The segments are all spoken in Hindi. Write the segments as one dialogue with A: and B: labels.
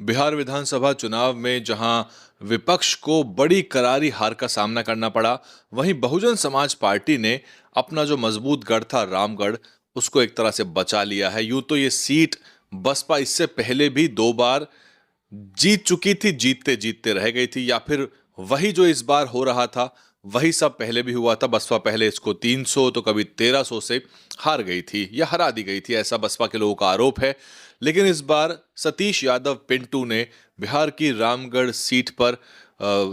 A: बिहार विधानसभा चुनाव में जहां विपक्ष को बड़ी करारी हार का सामना करना पड़ा, वहीं बहुजन समाज पार्टी ने अपना जो मजबूत गढ़ था रामगढ़, उसको एक तरह से बचा लिया है। यूं तो ये सीट बसपा इससे पहले भी 2 बार जीत चुकी थी, जीतते जीतते रह गई थी, या फिर वही जो इस बार हो रहा था वही सब पहले भी हुआ था। बसपा पहले इसको 300 तो कभी 1300 से हार गई थी या हरा दी गई थी, ऐसा बसपा के लोगों का आरोप है। लेकिन इस बार सतीश यादव पिंटू ने बिहार की रामगढ़ सीट पर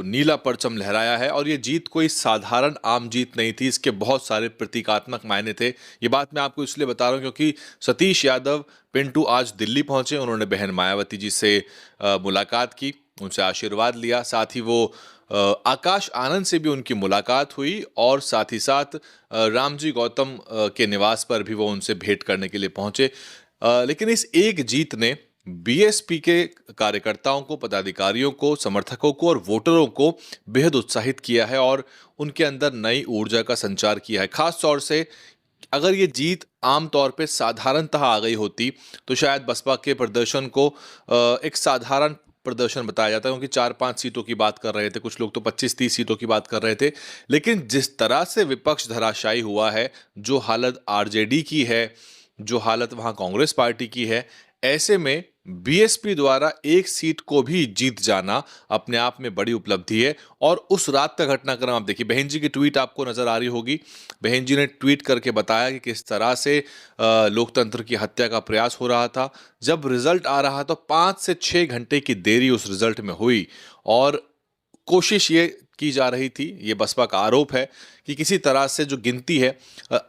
A: नीला परचम लहराया है, और ये जीत कोई साधारण आम जीत नहीं थी, इसके बहुत सारे प्रतीकात्मक मायने थे। ये बात मैं आपको इसलिए बता रहा हूं क्योंकि सतीश यादव पिंटू आज दिल्ली पहुंचे, उन्होंने बहन मायावती जी से मुलाकात की, उनसे आशीर्वाद लिया, साथ ही वो आकाश आनंद से भी उनकी मुलाकात हुई, और साथ ही साथ रामजी गौतम के निवास पर भी वो उनसे भेंट करने के लिए पहुंचे। लेकिन इस एक जीत ने बीएसपी के कार्यकर्ताओं को, पदाधिकारियों को, समर्थकों को और वोटरों को बेहद उत्साहित किया है और उनके अंदर नई ऊर्जा का संचार किया है। खास तौर से अगर ये जीत आम तौर पे साधारणतः आ गई होती तो शायद बसपा के प्रदर्शन को एक साधारण प्रदर्शन बताया जाता है, क्योंकि 4-5 सीटों की बात कर रहे थे, कुछ लोग तो 25-30 सीटों की बात कर रहे थे। लेकिन जिस तरह से विपक्ष धराशायी हुआ है, जो हालत आरजेडी की है, जो हालत वहां कांग्रेस पार्टी की है, ऐसे में बीएसपी द्वारा एक सीट को भी जीत जाना अपने आप में बड़ी उपलब्धि है। और उस रात का घटनाक्रम आप देखिए, बहन जी की ट्वीट आपको नजर आ रही होगी। बहन जी ने ट्वीट करके बताया कि किस तरह से लोकतंत्र की हत्या का प्रयास हो रहा था। जब रिजल्ट आ रहा तो 5 से 6 घंटे की देरी उस रिजल्ट में हुई, और कोशिश ये की जा रही थी, ये बसपा का आरोप है कि किसी तरह से जो गिनती है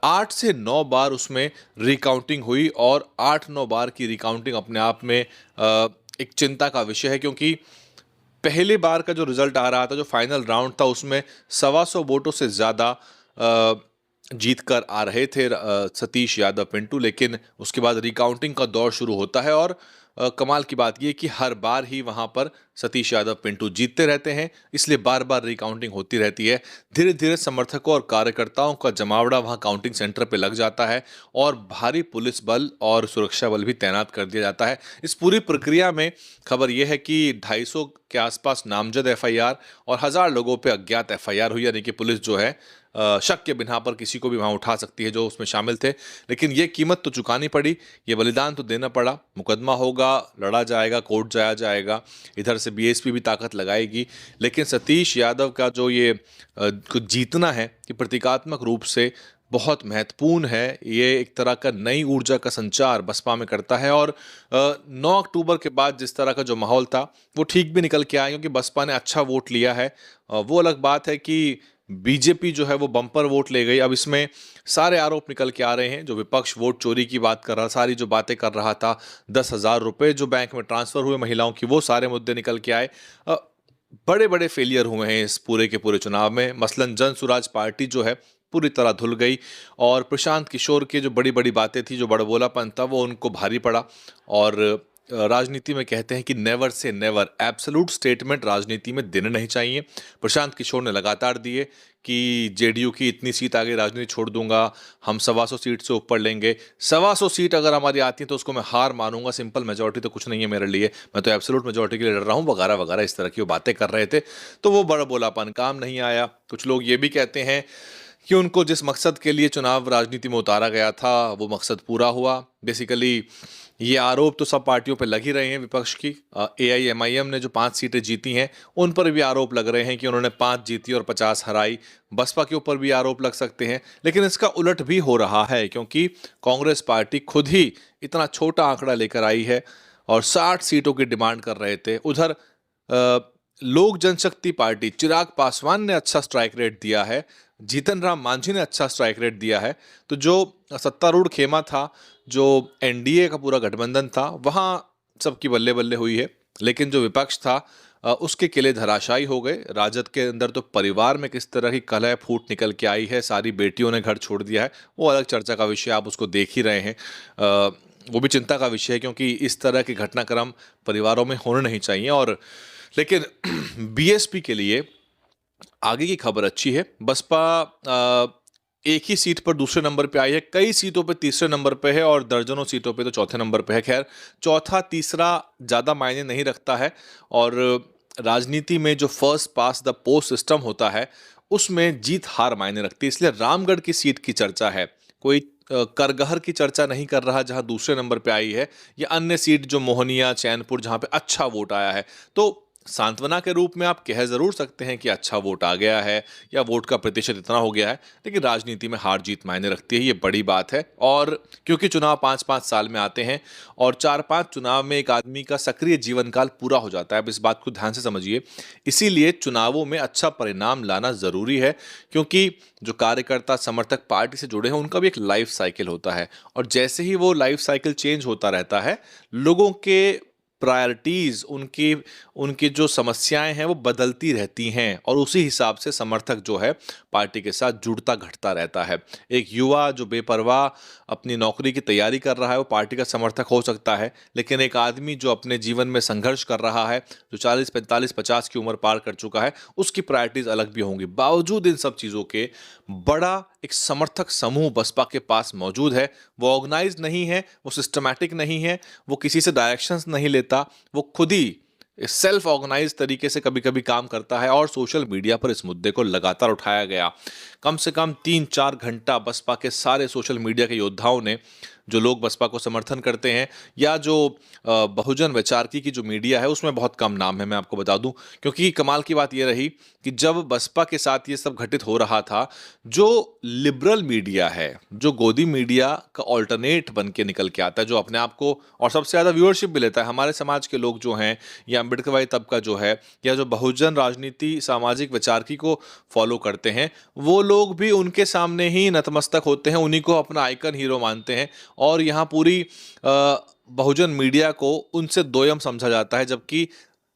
A: 8 से 9 बार उसमें रिकाउंटिंग हुई, और 8-9 बार की रिकाउंटिंग अपने आप में एक चिंता का विषय है, क्योंकि पहले बार का जो रिजल्ट आ रहा था, जो फाइनल राउंड था, उसमें 125 वोटों से ज्यादा जीत कर आ रहे थे सतीश यादव पिंटू। लेकिन उसके बाद रिकाउंटिंग का दौर शुरू होता है, और कमाल की बात यह कि हर बार ही वहां पर सतीश यादव पिंटू जीतते रहते हैं, इसलिए बार बार रिकाउंटिंग होती रहती है। धीरे धीरे समर्थकों और कार्यकर्ताओं का जमावड़ा वहां काउंटिंग सेंटर पे लग जाता है, और भारी पुलिस बल और सुरक्षा बल भी तैनात कर दिया जाता है। इस पूरी प्रक्रिया में खबर यह है कि 250 के आसपास नामजद एफआईआर और 1000 लोगों पे अज्ञात एफआईआर हुई, यानी कि पुलिस जो है शक के बिना पर किसी को भी वहां उठा सकती है जो उसमें शामिल थे। लेकिन ये कीमत तो चुकानी पड़ी, ये बलिदान तो देना पड़ा। मुकदमा होगा, लड़ा जाएगा, कोर्ट जाया जाएगा, इधर से बीएसपी भी ताकत लगाएगी। लेकिन सतीश यादव का जो ये कुछ जीतना है, कि प्रतीकात्मक रूप से बहुत महत्वपूर्ण है। ये एक तरह का नई ऊर्जा का संचार बसपा में करता है, और 9 अक्टूबर के बाद जिस तरह का जो माहौल था वो ठीक भी निकल के आया, क्योंकि बसपा ने अच्छा वोट लिया है। वो अलग बात है कि बीजेपी जो है वो बम्पर वोट ले गई। अब इसमें सारे आरोप निकल के आ रहे हैं। जो विपक्ष वोट चोरी की बात कर रहा, सारी जो बातें कर रहा था, 10,000 रुपए जो बैंक में ट्रांसफर हुए महिलाओं की, वो सारे मुद्दे निकल के आए। बड़े बड़े फेलियर हुए हैं इस पूरे के पूरे चुनाव में। मसलन जन सुराज पार्टी जो है पूरी तरह धुल गई, और प्रशांत किशोर की जो बड़ी बड़ी बातें थी, जो बड़बोलापन था, वो उनको भारी पड़ा। और राजनीति में कहते हैं कि never say never, absolute statement राजनीति में देने नहीं चाहिए। प्रशांत किशोर ने लगातार दिए कि जेडीयू की इतनी सीट आ गई, राजनीति छोड़ दूंगा, हम 125 सीट से ऊपर लेंगे, 125 सीट अगर हमारी आती है तो उसको मैं हार मानूंगा, सिंपल मेजोरिटी तो कुछ नहीं है मेरे लिए, मैं तो एब्सोल्यूट मेजोरिटी के लिए लड़ रहा हूं, वगैरह वगैरह इस तरह की वो बातें कर रहे थे। तो वो बड़ा बोलापन काम नहीं आया। कुछ लोग ये भी कहते हैं कि उनको जिस मकसद के लिए चुनाव राजनीति में उतारा गया था वो मकसद पूरा हुआ। बेसिकली ये आरोप तो सब पार्टियों पे लग ही रहे हैं विपक्ष की। एआईएमआईएम ने जो 5 सीटें जीती हैं उन पर भी आरोप लग रहे हैं कि उन्होंने 5 जीती और 50 हराई। बसपा के ऊपर भी आरोप लग सकते हैं, लेकिन इसका उलट भी हो रहा है, क्योंकि कांग्रेस पार्टी खुद ही इतना छोटा आंकड़ा लेकर आई है और 60 सीटों की डिमांड कर रहे थे। उधर लोक जनशक्ति पार्टी, चिराग पासवान ने अच्छा स्ट्राइक रेट दिया है, जीतन राम मांझी ने अच्छा स्ट्राइक रेट दिया है। तो जो सत्तारूढ़ खेमा था, जो एनडीए का पूरा गठबंधन था, वहां सबकी बल्ले बल्ले हुई है। लेकिन जो विपक्ष था उसके किले धराशायी हो गए। राजद के अंदर तो परिवार में किस तरह की कलह फूट निकल के आई है, सारी बेटियों ने घर छोड़ दिया है, वो अलग चर्चा का विषय, आप उसको देख ही रहे हैं। वो भी चिंता का विषय है, क्योंकि इस तरह के घटनाक्रम परिवारों में होने नहीं चाहिए। और लेकिन बीएसपी के लिए आगे की खबर अच्छी है। बसपा एक ही सीट पर दूसरे नंबर पे आई है, कई सीटों पे तीसरे नंबर पे है और दर्जनों सीटों पे तो चौथे नंबर पे है। खैर, चौथा तीसरा ज़्यादा मायने नहीं रखता है और राजनीति में जो first pass the post system होता है, उसमें जीत हार मायने रखती है। इसलिए रामगढ़ की सीट की चर्चा है, कोई करगहर की चर्चा नहीं कर रहा जहां दूसरे नंबर पे आई है, या अन्य सीट जो मोहनिया, चैनपुर जहां पे अच्छा वोट आया है। तो सांत्वना के रूप में आप कह जरूर सकते हैं कि अच्छा वोट आ गया है या वोट का प्रतिशत इतना हो गया है, लेकिन राजनीति में हार जीत मायने रखती है, ये बड़ी बात है। और क्योंकि चुनाव 5-5 साल में आते हैं और 4-5 चुनाव में एक आदमी का सक्रिय जीवन काल पूरा हो जाता है, अब इस बात को ध्यान से समझिए। इसीलिए चुनावों में अच्छा परिणाम लाना जरूरी है, क्योंकि जो कार्यकर्ता समर्थक पार्टी से जुड़े हैं उनका भी एक लाइफ साइकिल होता है, और जैसे ही वो लाइफ साइकिल चेंज होता रहता है, लोगों के प्रायोरिटीज, उनकी उनकी जो समस्याएं हैं वो बदलती रहती हैं, और उसी हिसाब से समर्थक जो है पार्टी के साथ जुड़ता घटता रहता है। एक युवा जो बेपरवाह अपनी नौकरी की तैयारी कर रहा है वो पार्टी का समर्थक हो सकता है, लेकिन एक आदमी जो अपने जीवन में संघर्ष कर रहा है, जो 40-45-50 की उम्र पार कर चुका है, उसकी प्रायोरिटीज अलग भी होंगी। बावजूद इन सब चीज़ों के बड़ा एक समर्थक समूह बसपा के पास मौजूद है। वो ऑर्गेनाइज नहीं है, वो सिस्टमैटिक नहीं है, वो किसी से डायरेक्शंस नहीं लेता, वो खुद ही सेल्फ ऑर्गेनाइज तरीके से कभी कभी काम करता है। और सोशल मीडिया पर इस मुद्दे को लगातार उठाया गया। कम से कम 3-4 घंटा बसपा के सारे सोशल मीडिया के योद्धाओं ने, जो लोग बसपा को समर्थन करते हैं, या जो बहुजन वैचारिकी की जो मीडिया है उसमें बहुत कम नाम है, मैं आपको बता दूं। क्योंकि कमाल की बात यह रही कि जब बसपा के साथ ये सब घटित हो रहा था, जो लिबरल मीडिया है, जो गोदी मीडिया का ऑल्टरनेट बन के निकल के आता है, जो अपने आप को और सबसे ज़्यादा व्यूअरशिप भी लेता है, हमारे समाज के लोग जो हैं, या अम्बेडकरवादी तबका जो है, या जो बहुजन राजनीति सामाजिक वैचारिकी को फॉलो करते हैं, वो लोग भी उनके सामने ही नतमस्तक होते हैं, उन्हीं को अपना आइकन हीरो मानते हैं। और यहाँ पूरी बहुजन मीडिया को उनसे दोयम समझा जाता है, जबकि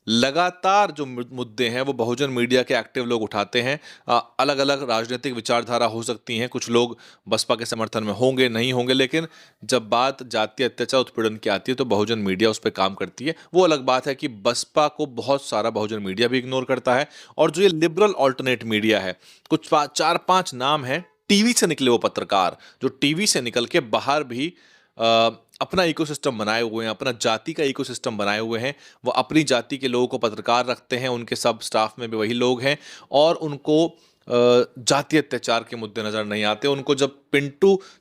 A: लगातार जो मुद्दे हैं वो बहुजन मीडिया के एक्टिव लोग उठाते हैं। अलग अलग राजनीतिक विचारधारा हो सकती हैं, कुछ लोग बसपा के समर्थन में होंगे, नहीं होंगे, लेकिन जब बात जातीय अत्याचार उत्पीड़न की आती है तो बहुजन मीडिया उस पर काम करती है। वो अलग बात है कि बसपा को बहुत सारा बहुजन मीडिया भी इग्नोर करता है। और जो ये लिबरल ऑल्टरनेट मीडिया है, कुछ 4-5 नाम है टीवी से निकले वो पत्रकार, जो टीवी से निकल के बाहर भी अपना इकोसिस्टम बनाए हुए हैं, अपना जाति का इकोसिस्टम बनाए हुए हैं। वो अपनी जाति के लोगों को पत्रकार रखते हैं, उनके सब स्टाफ में भी वही लोग हैं, और उनको जातीय अत्याचार के मुद्दे नजर नहीं आते। उनको जब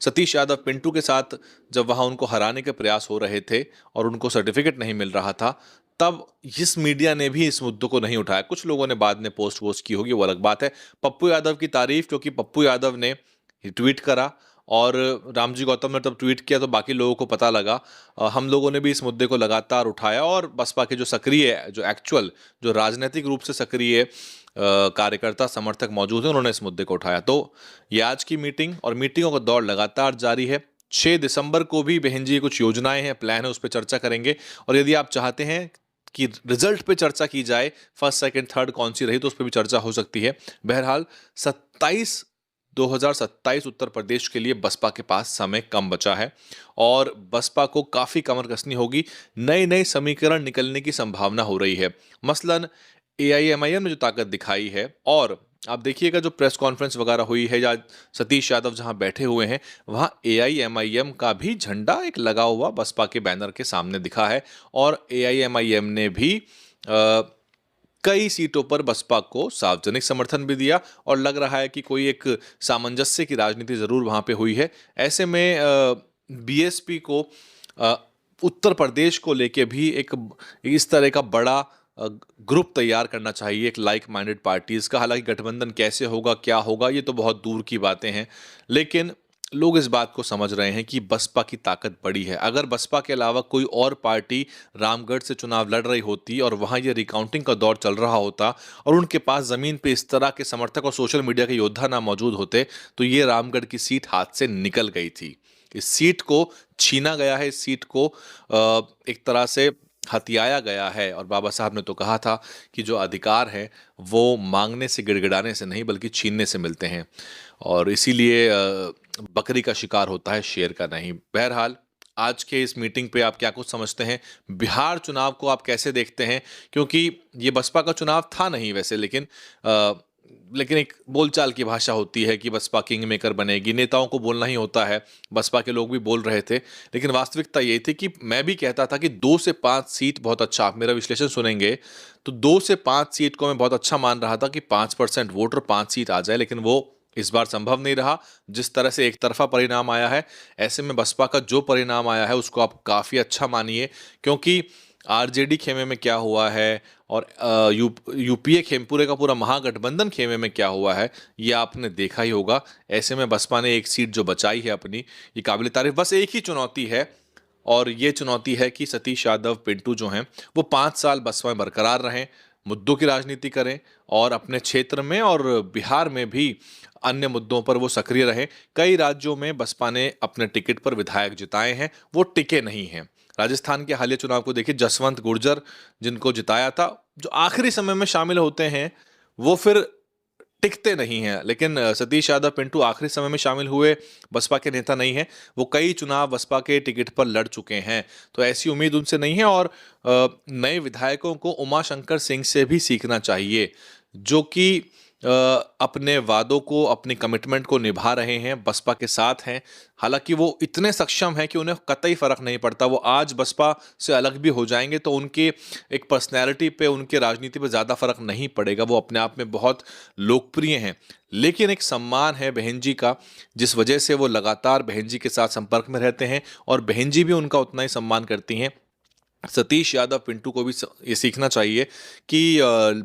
A: सतीश यादव पिंटू के साथ जब वहाँ उनको हराने के प्रयास हो रहे थे और उनको सर्टिफिकेट नहीं मिल रहा था, तब इस मीडिया ने भी इस मुद्दों को नहीं उठाया। कुछ लोगों ने बाद में पोस्ट वोस्ट की होगी, वो अलग बात है। पप्पू यादव की तारीफ, क्योंकि पप्पू यादव ने ट्वीट करा और रामजी गौतम ने तब ट्वीट किया तो बाकी लोगों को पता लगा। हम लोगों ने भी इस मुद्दे को लगातार उठाया, और बसपा के जो सक्रिय, जो एक्चुअल, जो राजनीतिक रूप से सक्रिय कार्यकर्ता समर्थक मौजूद हैं, उन्होंने इस मुद्दे को उठाया। तो ये आज की मीटिंग, और मीटिंगों का दौर लगातार जारी है। 6 दिसंबर को भी बहन जी कुछ योजनाएं हैं, प्लान है, उस पर चर्चा करेंगे। और यदि आप चाहते हैं कि रिजल्ट पे चर्चा की जाए, फर्स्ट सेकंड थर्ड कौन सी रही, तो उस पर भी चर्चा हो सकती है। बहरहाल 2027 उत्तर प्रदेश के लिए बसपा के पास समय कम बचा है, और बसपा को काफी कमर कसनी होगी। नए नए समीकरण निकलने की संभावना हो रही है। मसलन एआईएमआईएम ने जो ताकत दिखाई है, और आप देखिएगा जो प्रेस कॉन्फ्रेंस वगैरह हुई है, या सतीश यादव जहां बैठे हुए हैं, वहां एआईएमआईएम का भी झंडा एक लगा हुआ बसपा के बैनर के सामने दिखा है। और एआईएमआईएम ने भी कई सीटों पर बसपा को सार्वजनिक समर्थन भी दिया, और लग रहा है कि कोई एक सामंजस्य की राजनीति जरूर वहां पे हुई है। ऐसे में बीएसपी को उत्तर प्रदेश को लेके भी एक इस तरह का बड़ा ग्रुप तैयार करना चाहिए, एक लाइक माइंडेड पार्टीज का। हालांकि गठबंधन कैसे होगा, क्या होगा, ये तो बहुत दूर की बातें हैं, लेकिन लोग इस बात को समझ रहे हैं कि बसपा की ताकत बड़ी है। अगर बसपा के अलावा कोई और पार्टी रामगढ़ से चुनाव लड़ रही होती और वहां ये रिकाउंटिंग का दौर चल रहा होता, और उनके पास जमीन पे इस तरह के समर्थक और सोशल मीडिया के योद्धा ना मौजूद होते, तो ये रामगढ़ की सीट हाथ से निकल गई थी। इस सीट को छीना गया है, इस सीट को एक तरह से हथियाया गया है। और बाबा साहब ने तो कहा था कि जो अधिकार है वो मांगने से, गिड़गिड़ाने से नहीं, बल्कि छीनने से मिलते हैं, और इसीलिए बकरी का शिकार होता है, शेर का नहीं। बहरहाल आज के इस मीटिंग पे आप क्या कुछ समझते हैं? बिहार चुनाव को आप कैसे देखते हैं? क्योंकि ये बसपा का चुनाव था नहीं वैसे, लेकिन लेकिन एक बोलचाल की भाषा होती है कि बसपा किंग मेकर बनेगी, नेताओं को बोलना ही होता है, बसपा के लोग भी बोल रहे थे। लेकिन वास्तविकता यही थी कि मैं भी कहता था कि 2 से 5 सीट बहुत अच्छा, आप मेरा विश्लेषण सुनेंगे तो 2 से 5 सीट को मैं बहुत अच्छा मान रहा था कि 5% वोट और 5 सीट आ जाए, लेकिन वो इस बार संभव नहीं रहा। जिस तरह से एक तरफा परिणाम आया है, ऐसे में बसपा का जो परिणाम आया है उसको आप काफ़ी अच्छा मानिए, क्योंकि आरजेडी खेमे में क्या हुआ है और यूपीए खेम पूरे का पूरा महागठबंधन खेमे में क्या हुआ है ये आपने देखा ही होगा। ऐसे में बसपा ने एक सीट जो बचाई है अपनी, ये काबिल तारीफ। बस एक ही चुनौती है और ये चुनौती है कि सतीश यादव पिंटू जो हैं वो 5 साल बसपा में बरकरार रहें, मुद्दों की राजनीति करें और अपने क्षेत्र में और बिहार में भी अन्य मुद्दों पर वो सक्रिय रहें। कई राज्यों में बसपा ने अपने टिकट पर विधायक जिताए हैं, वो टिके नहीं हैं। राजस्थान के हालिया चुनाव को देखिए, जसवंत गुर्जर जिनको जिताया था, जो आखिरी समय में शामिल होते हैं वो फिर टिकते नहीं हैं। लेकिन सतीश यादव पिंटू आखिरी समय में शामिल हुए, बसपा के नेता नहीं हैं, वो कई चुनाव बसपा के टिकट पर लड़ चुके हैं, तो ऐसी उम्मीद उनसे नहीं है। और नए विधायकों को उमाशंकर सिंह से भी सीखना चाहिए, जो कि अपने वादों को, अपनी कमिटमेंट को निभा रहे हैं, बसपा के साथ हैं। हालांकि वो इतने सक्षम हैं कि उन्हें कतई फर्क नहीं पड़ता, वो आज बसपा से अलग भी हो जाएंगे तो उनके एक पर्सनैलिटी पे, उनके राजनीति पे ज़्यादा फर्क नहीं पड़ेगा, वो अपने आप में बहुत लोकप्रिय हैं। लेकिन एक सम्मान है बहन जी का, जिस वजह से वो लगातार बहन जी के साथ संपर्क में रहते हैं और बहन जी भी उनका उतना ही सम्मान करती हैं। सतीश यादव पिंटू को भी ये सीखना चाहिए कि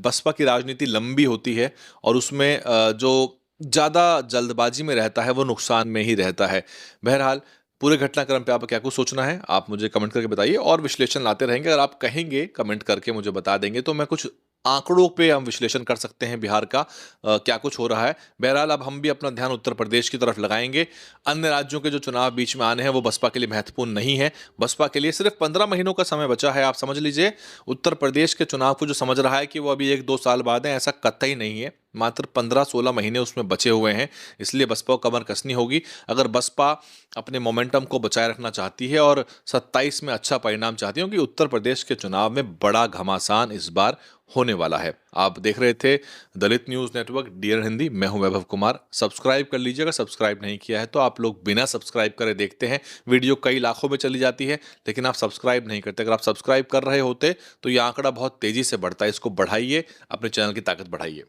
A: बसपा की राजनीति लंबी होती है और उसमें जो ज़्यादा जल्दबाजी में रहता है वो नुकसान में ही रहता है। बहरहाल पूरे घटनाक्रम पे आपका क्या कुछ सोचना है आप मुझे कमेंट करके बताइए और विश्लेषण लाते रहेंगे। अगर आप कहेंगे कमेंट करके मुझे बता देंगे तो मैं कुछ आंकड़ों पे हम विश्लेषण कर सकते हैं बिहार का क्या कुछ हो रहा है। बहरहाल अब हम भी अपना ध्यान उत्तर प्रदेश की तरफ लगाएंगे। अन्य राज्यों के जो चुनाव बीच में आने हैं वो बसपा के लिए महत्वपूर्ण नहीं है। बसपा के लिए सिर्फ 15 महीनों का समय बचा है, आप समझ लीजिए। उत्तर प्रदेश के चुनाव को जो समझ रहा है कि वो अभी 1-2 साल बाद है, ऐसा कतई नहीं है। मात्र 15-16 महीने उसमें बचे हुए हैं, इसलिए बसपा को कमर कसनी होगी। अगर बसपा अपने मोमेंटम को बचाए रखना चाहती है और 27 में अच्छा परिणाम चाहती है, क्योंकि उत्तर प्रदेश के चुनाव में बड़ा घमासान इस बार होने वाला है। आप देख रहे थे दलित न्यूज़ नेटवर्क DN हिंदी, मैं हूं वैभव कुमार। सब्सक्राइब कर लीजिएगा, सब्सक्राइब नहीं किया है तो आप लोग बिना सब्सक्राइब करे देखते हैं, वीडियो कई लाखों में चली जाती है लेकिन आप सब्सक्राइब नहीं करते। अगर आप सब्सक्राइब कर रहे होते तो ये आंकड़ा बहुत तेजी से बढ़ता है, इसको बढ़ाइए, अपने चैनल की ताकत बढ़ाइए।